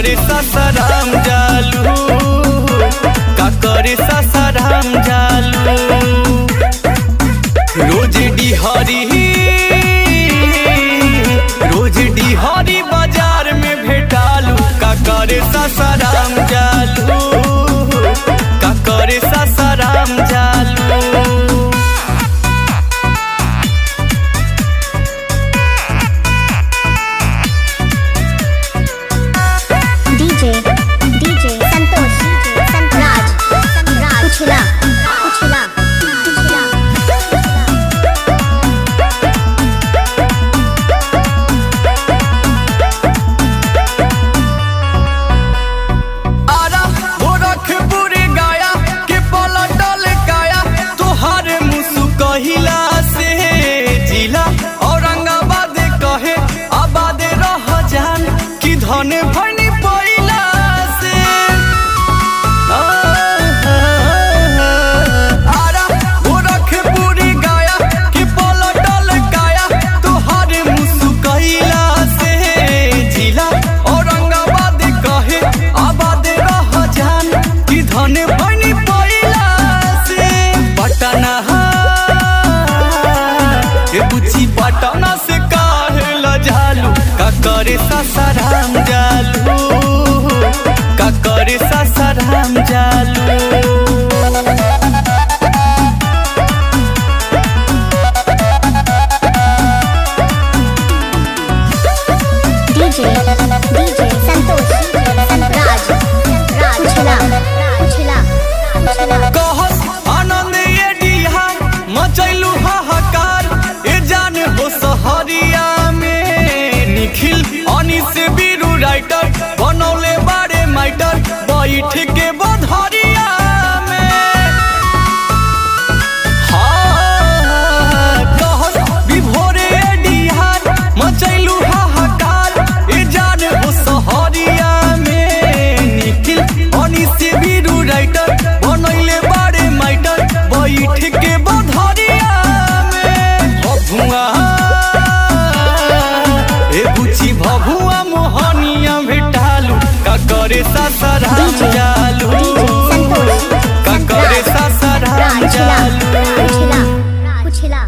करे सासाराम जालू, का करे सासाराम जालू। रोज डिहरी बाजार में भेटालू, का करे सासाराम जालू, का करे सासाराम जालू। डीजे संतोष राज कुछला आरा गोरखपुर गाया के पलटल काया, तोहारे मुसु कहिला से जिला औरंगाबाद कहे आबाद रह जान कि धन भनी पहिला से। आरा गोरखपुर गाया कि पलटल काया, तोहारे मुसु कहिला से जिला औरंगाबाद कहे आबाद रह जान कि धन भनी पहिला से। पटना बुची पटना से काहे लजालू, का करे सासाराम जालू, का करे सासाराम जालू। डीजे संतोष राज कुछला कहस आनंद ये डिहा मचैलू हाहाकार, ए जान हो सहरिया में निखिल अनिस बीरू राइटर बनौले बारे माइटर बैठ के बधरिया में। हाँ कहस विभोरे डिहार मचैलू हाहाकार, ए जान हो सहरिया में निखिल अनिस बीरू राइटर बनौले बारे माइटर बैठ के बधरिया में। भभुआ ए बुची भभुआ मोहनिया भेटालू, का करे सासाराम जालू, का करे सासाराम जालू। कुछला